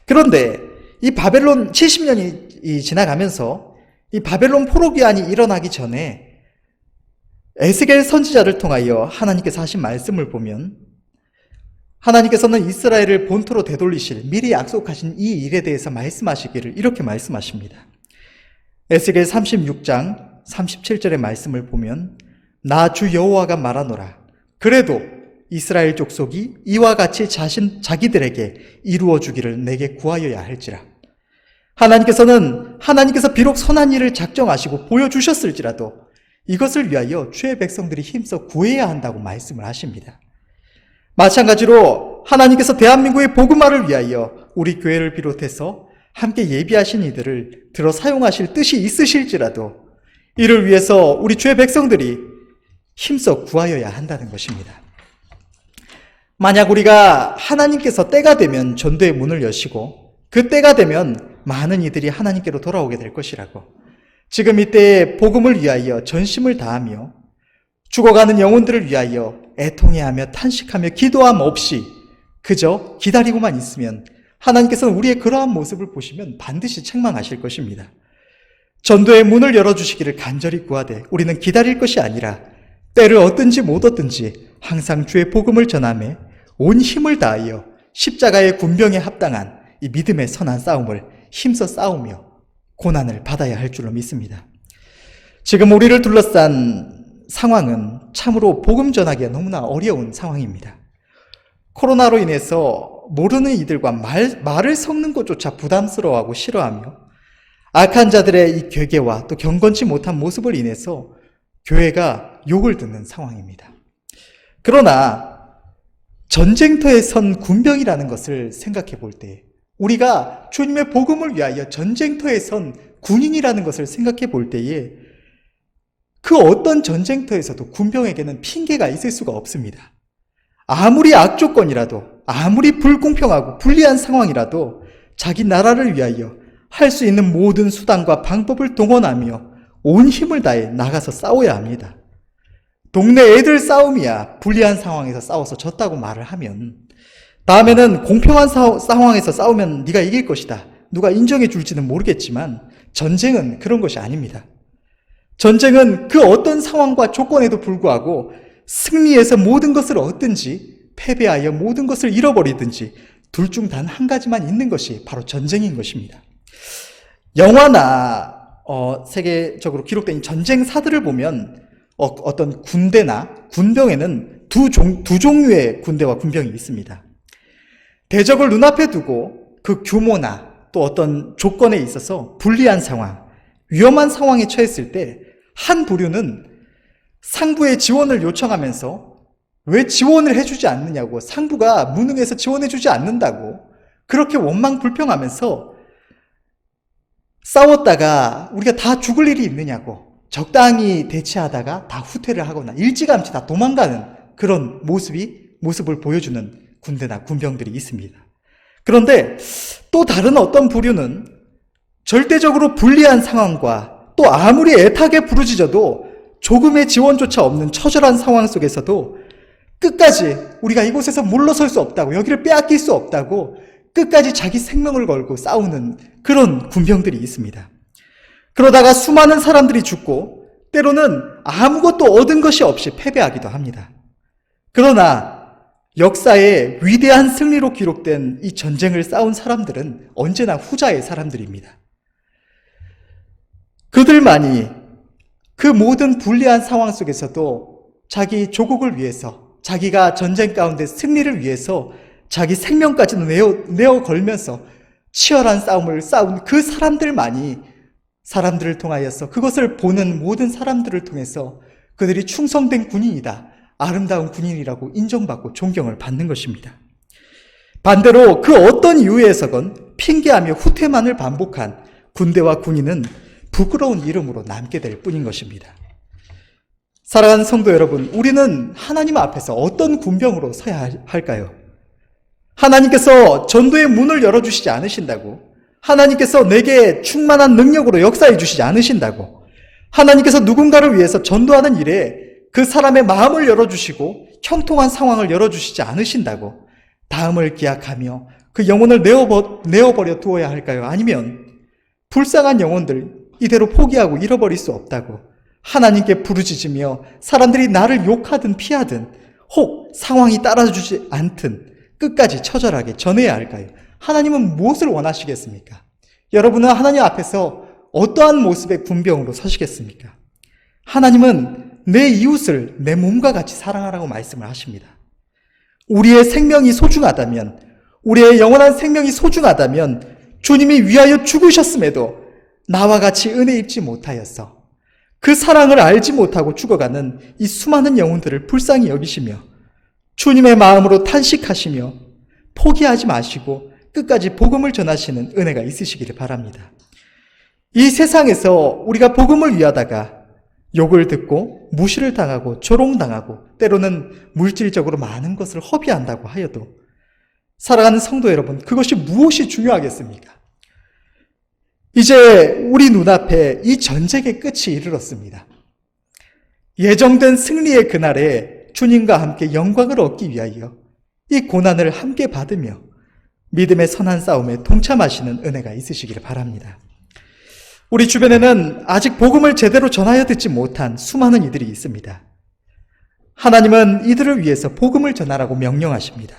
그런데 이 바벨론 70년이 지나가면서 이 바벨론 포로 귀환이 일어나기 전에 에스겔 선지자를 통하여 하나님께서 하신 말씀을 보면 하나님께서는 이스라엘을 본토로 되돌리실 미리 약속하신 이 일에 대해서 말씀하시기를 이렇게 말씀하십니다. 에스겔 36장 37절의 말씀을 보면 나 주 여호와가 말하노라. 그래도 이스라엘 족속이 이와 같이 자기들에게 이루어 주기를 내게 구하여야 할지라. 하나님께서 비록 선한 일을 작정하시고 보여주셨을지라도 이것을 위하여 주의 백성들이 힘써 구해야 한다고 말씀을 하십니다. 마찬가지로 하나님께서 대한민국의 복음화를 위하여 우리 교회를 비롯해서 함께 예비하신 이들을 들어 사용하실 뜻이 있으실지라도 이를 위해서 우리 주의 백성들이 힘써 구하여야 한다는 것입니다. 만약 우리가 하나님께서 때가 되면 전도의 문을 여시고 그 때가 되면 많은 이들이 하나님께로 돌아오게 될 것이라고, 지금 이때에 복음을 위하여 전심을 다하며 죽어가는 영혼들을 위하여 애통해하며 탄식하며 기도함 없이 그저 기다리고만 있으면 하나님께서는 우리의 그러한 모습을 보시면 반드시 책망하실 것입니다. 전도의 문을 열어주시기를 간절히 구하되 우리는 기다릴 것이 아니라 때를 얻든지 못 얻든지 항상 주의 복음을 전하며 온 힘을 다하여 십자가의 군병에 합당한 이 믿음의 선한 싸움을 힘써 싸우며 고난을 받아야 할 줄로 믿습니다. 지금 우리를 둘러싼 상황은 참으로 복음 전하기가 너무나 어려운 상황입니다. 코로나로 인해서 모르는 이들과 말을 섞는 것조차 부담스러워하고 싫어하며 악한 자들의 이 괴계와 또 경건치 못한 모습을 인해서 교회가 욕을 듣는 상황입니다. 그러나 전쟁터에 선 군병이라는 것을 생각해 볼 때, 우리가 주님의 복음을 위하여 전쟁터에 선 군인이라는 것을 생각해 볼 때에 그 어떤 전쟁터에서도 군병에게는 핑계가 있을 수가 없습니다. 아무리 악조건이라도, 아무리 불공평하고 불리한 상황이라도 자기 나라를 위하여 할 수 있는 모든 수단과 방법을 동원하며 온 힘을 다해 나가서 싸워야 합니다. 동네 애들 싸움이야 불리한 상황에서 싸워서 졌다고 말을 하면 다음에는 공평한 상황에서 싸우면 네가 이길 것이다, 누가 인정해 줄지는 모르겠지만 전쟁은 그런 것이 아닙니다. 전쟁은 그 어떤 상황과 조건에도 불구하고 승리해서 모든 것을 얻든지 패배하여 모든 것을 잃어버리든지 둘 중 단 한 가지만 있는 것이 바로 전쟁인 것입니다. 영화나 세계적으로 기록된 전쟁사들을 보면 어떤 군대나 군병에는 두 종류의 군대와 군병이 있습니다. 대적을 눈앞에 두고 그 규모나 또 어떤 조건에 있어서 불리한 상황, 위험한 상황에 처했을 때 한 부류는 상부의 지원을 요청하면서 왜 지원을 해주지 않느냐고, 상부가 무능해서 지원해주지 않는다고 그렇게 원망불평하면서 싸웠다가 우리가 다 죽을 일이 있느냐고 적당히 대치하다가 다 후퇴를 하거나 일찌감치 다 도망가는 그런 모습을 보여주는 군대나 군병들이 있습니다. 그런데 또 다른 어떤 부류는 절대적으로 불리한 상황과 또 아무리 애타게 부르짖어도 조금의 지원조차 없는 처절한 상황 속에서도 끝까지 우리가 이곳에서 물러설 수 없다고, 여기를 빼앗길 수 없다고 끝까지 자기 생명을 걸고 싸우는 그런 군병들이 있습니다. 그러다가 수많은 사람들이 죽고 때로는 아무것도 얻은 것이 없이 패배하기도 합니다. 그러나 역사의 위대한 승리로 기록된 이 전쟁을 싸운 사람들은 언제나 후자의 사람들입니다. 그들만이 그 모든 불리한 상황 속에서도 자기 조국을 위해서, 자기가 전쟁 가운데 승리를 위해서 자기 생명까지도 내어 걸면서 치열한 싸움을 싸운 그 사람들만이 사람들을 통하여서, 그것을 보는 모든 사람들을 통해서 그들이 충성된 군인이다, 아름다운 군인이라고 인정받고 존경을 받는 것입니다. 반대로 그 어떤 이유에서건 핑계하며 후퇴만을 반복한 군대와 군인은 부끄러운 이름으로 남게 될 뿐인 것입니다. 사랑하는 성도 여러분, 우리는 하나님 앞에서 어떤 군병으로 서야 할까요? 하나님께서 전도의 문을 열어주시지 않으신다고, 하나님께서 내게 충만한 능력으로 역사해 주시지 않으신다고, 하나님께서 누군가를 위해서 전도하는 일에 그 사람의 마음을 열어주시고 형통한 상황을 열어주시지 않으신다고 다음을 기약하며 그 영혼을 내어버려 두어야 할까요? 아니면 불쌍한 영혼들 이대로 포기하고 잃어버릴 수 없다고 하나님께 부르짖으며 사람들이 나를 욕하든 피하든 혹 상황이 따라주지 않든 끝까지 처절하게 전해야 할까요? 하나님은 무엇을 원하시겠습니까? 여러분은 하나님 앞에서 어떠한 모습의 군병으로 서시겠습니까? 하나님은 내 이웃을 내 몸과 같이 사랑하라고 말씀을 하십니다. 우리의 생명이 소중하다면, 우리의 영원한 생명이 소중하다면 주님이 위하여 죽으셨음에도 나와 같이 은혜 입지 못하였어 그 사랑을 알지 못하고 죽어가는 이 수많은 영혼들을 불쌍히 여기시며 주님의 마음으로 탄식하시며 포기하지 마시고 끝까지 복음을 전하시는 은혜가 있으시기를 바랍니다. 이 세상에서 우리가 복음을 위하다가 욕을 듣고 무시를 당하고 조롱당하고 때로는 물질적으로 많은 것을 허비한다고 하여도 사랑하는 성도 여러분, 그것이 무엇이 중요하겠습니까? 이제 우리 눈앞에 이 전쟁의 끝이 이르렀습니다. 예정된 승리의 그날에 주님과 함께 영광을 얻기 위하여 이 고난을 함께 받으며 믿음의 선한 싸움에 동참하시는 은혜가 있으시기를 바랍니다. 우리 주변에는 아직 복음을 제대로 전하여 듣지 못한 수많은 이들이 있습니다. 하나님은 이들을 위해서 복음을 전하라고 명령하십니다.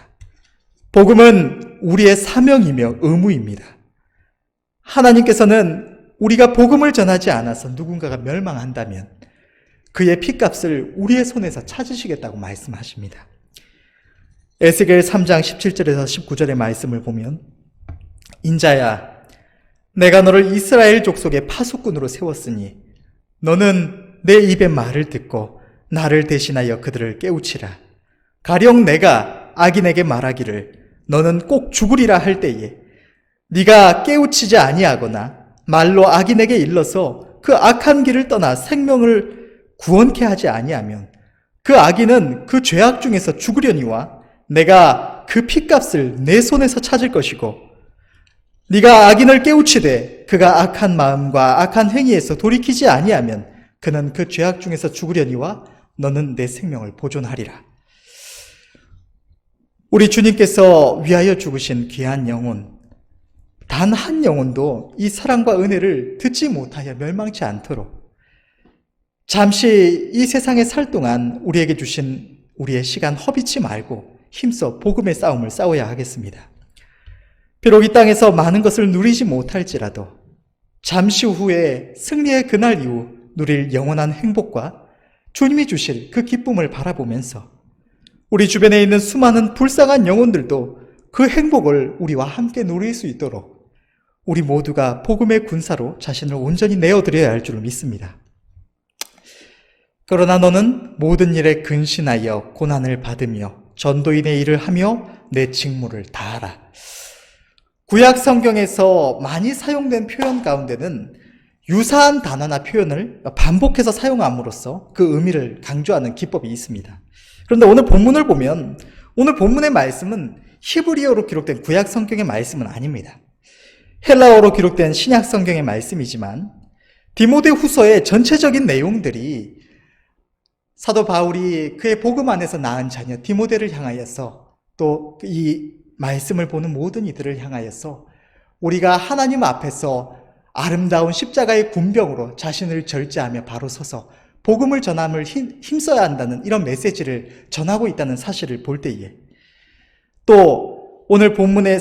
복음은 우리의 사명이며 의무입니다. 하나님께서는 우리가 복음을 전하지 않아서 누군가가 멸망한다면 그의 핏값을 우리의 손에서 찾으시겠다고 말씀하십니다. 에스겔 3장 17절에서 19절의 말씀을 보면 인자야, 내가 너를 이스라엘 족속의 파수꾼으로 세웠으니 너는 내 입의 말을 듣고 나를 대신하여 그들을 깨우치라. 가령 내가 악인에게 말하기를 너는 꼭 죽으리라 할 때에 네가 깨우치지 아니하거나 말로 악인에게 일러서 그 악한 길을 떠나 생명을 구원케 하지 아니하면 그 악인은 그 죄악 중에서 죽으려니와 내가 그 핏값을 내 손에서 찾을 것이고 네가 악인을 깨우치되 그가 악한 마음과 악한 행위에서 돌이키지 아니하면 그는 그 죄악 중에서 죽으려니와 너는 내 생명을 보존하리라. 우리 주님께서 위하여 죽으신 귀한 영혼, 단 한 영혼도 이 사랑과 은혜를 듣지 못하여 멸망치 않도록 잠시 이 세상에 살 동안 우리에게 주신 우리의 시간 허비치 말고 힘써 복음의 싸움을 싸워야 하겠습니다. 비록 이 땅에서 많은 것을 누리지 못할지라도 잠시 후에 승리의 그날 이후 누릴 영원한 행복과 주님이 주실 그 기쁨을 바라보면서 우리 주변에 있는 수많은 불쌍한 영혼들도 그 행복을 우리와 함께 누릴 수 있도록 우리 모두가 복음의 군사로 자신을 온전히 내어드려야 할 줄 믿습니다. 그러나 너는 모든 일에 근신하여 고난을 받으며 전도인의 일을 하며 내 직무를 다하라. 구약 성경에서 많이 사용된 표현 가운데는 유사한 단어나 표현을 반복해서 사용함으로써 그 의미를 강조하는 기법이 있습니다. 그런데 오늘 본문을 보면 오늘 본문의 말씀은 히브리어로 기록된 구약 성경의 말씀은 아닙니다. 헬라어로 기록된 신약 성경의 말씀이지만 디모데 후서의 전체적인 내용들이 사도 바울이 그의 복음 안에서 낳은 자녀 디모데를 향하여서 또 이 말씀을 보는 모든 이들을 향하여서 우리가 하나님 앞에서 아름다운 십자가의 군병으로 자신을 절제하며 바로 서서 복음을 전함을 힘써야 한다는 이런 메시지를 전하고 있다는 사실을 볼 때에 또 오늘 본문의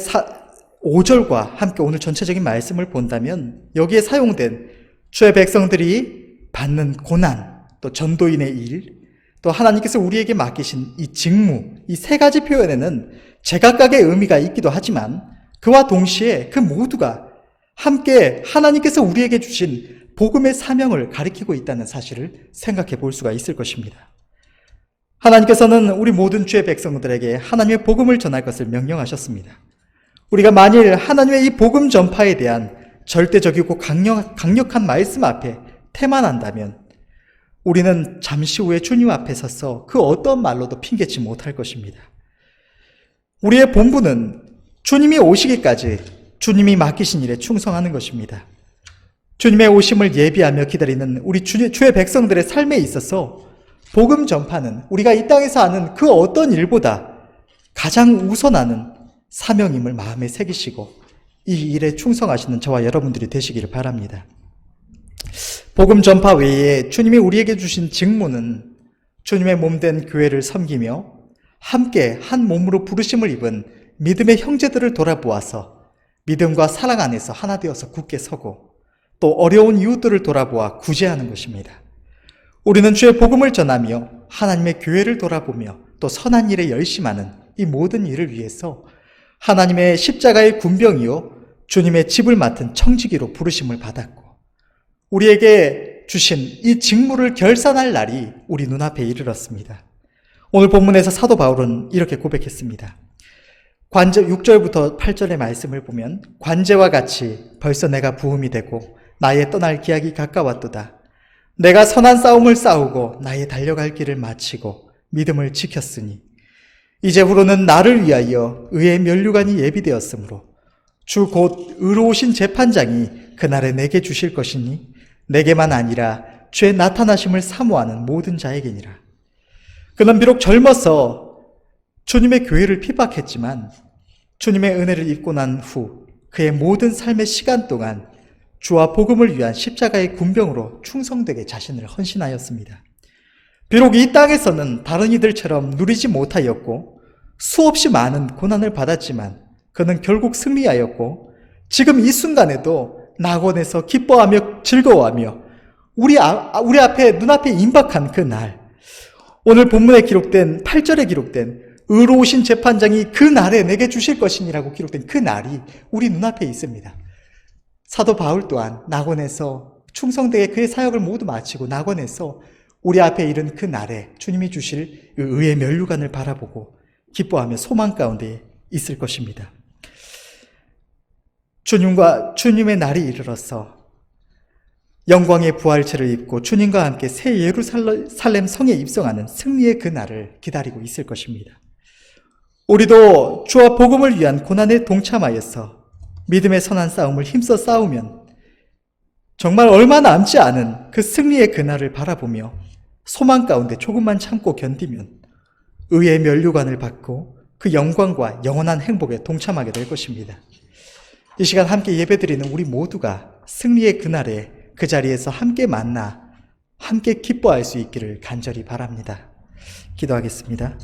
5절과 함께 오늘 전체적인 말씀을 본다면 여기에 사용된 주의 백성들이 받는 고난, 또 전도인의 일, 또 하나님께서 우리에게 맡기신 이 직무, 이 세 가지 표현에는 제각각의 의미가 있기도 하지만 그와 동시에 그 모두가 함께 하나님께서 우리에게 주신 복음의 사명을 가리키고 있다는 사실을 생각해 볼 수가 있을 것입니다. 하나님께서는 우리 모든 주의 백성들에게 하나님의 복음을 전할 것을 명령하셨습니다. 우리가 만일 하나님의 이 복음 전파에 대한 절대적이고 강력한 말씀 앞에 태만한다면 우리는 잠시 후에 주님 앞에 서서 그 어떤 말로도 핑계치 못할 것입니다. 우리의 본분은 주님이 오시기까지 주님이 맡기신 일에 충성하는 것입니다. 주님의 오심을 예비하며 기다리는 우리 주의 백성들의 삶에 있어서 복음 전파는 우리가 이 땅에서 하는 그 어떤 일보다 가장 우선하는 사명임을 마음에 새기시고 이 일에 충성하시는 저와 여러분들이 되시기를 바랍니다. 복음 전파 외에 주님이 우리에게 주신 직무는 주님의 몸된 교회를 섬기며 함께 한 몸으로 부르심을 입은 믿음의 형제들을 돌아보아서 믿음과 사랑 안에서 하나 되어서 굳게 서고 또 어려운 이웃들을 돌아보아 구제하는 것입니다. 우리는 주의 복음을 전하며 하나님의 교회를 돌아보며 또 선한 일에 열심하는 이 모든 일을 위해서 하나님의 십자가의 군병이요 주님의 집을 맡은 청지기로 부르심을 받았고 우리에게 주신 이 직무를 결산할 날이 우리 눈앞에 이르렀습니다. 오늘 본문에서 사도 바울은 이렇게 고백했습니다. 6절부터 8절의 말씀을 보면 관제와 같이 벌써 내가 부음이 되고 나의 떠날 기약이 가까웠도다. 내가 선한 싸움을 싸우고 나의 달려갈 길을 마치고 믿음을 지켰으니 이제후로는 나를 위하여 의의 면류관이 예비되었으므로 주 곧 의로우신 재판장이 그날에 내게 주실 것이니 내게만 아니라 주의 나타나심을 사모하는 모든 자에게니라. 그는 비록 젊어서 주님의 교회를 핍박했지만 주님의 은혜를 입고 난 후 그의 모든 삶의 시간 동안 주와 복음을 위한 십자가의 군병으로 충성되게 자신을 헌신하였습니다. 비록 이 땅에서는 다른 이들처럼 누리지 못하였고 수없이 많은 고난을 받았지만 그는 결국 승리하였고 지금 이 순간에도 낙원에서 기뻐하며 즐거워하며 우리 앞에 눈앞에 임박한 그 날, 오늘 본문에 기록된 8절에 기록된 의로우신 재판장이 그 날에 내게 주실 것이니라고 기록된 그 날이 우리 눈앞에 있습니다. 사도 바울 또한 낙원에서 충성되게 그의 사역을 모두 마치고 낙원에서 우리 앞에 이른 그 날에 주님이 주실 의의 면류관을 바라보고 기뻐하며 소망 가운데 있을 것입니다. 주님의 날이 이르러서 영광의 부활체를 입고 주님과 함께 새 예루살렘 성에 입성하는 승리의 그 날을 기다리고 있을 것입니다. 우리도 주와 복음을 위한 고난에 동참하여서 믿음의 선한 싸움을 힘써 싸우면 정말 얼마 남지 않은 그 승리의 그날을 바라보며 소망 가운데 조금만 참고 견디면 의의 면류관을 받고 그 영광과 영원한 행복에 동참하게 될 것입니다. 이 시간 함께 예배드리는 우리 모두가 승리의 그날에 그 자리에서 함께 만나 함께 기뻐할 수 있기를 간절히 바랍니다. 기도하겠습니다.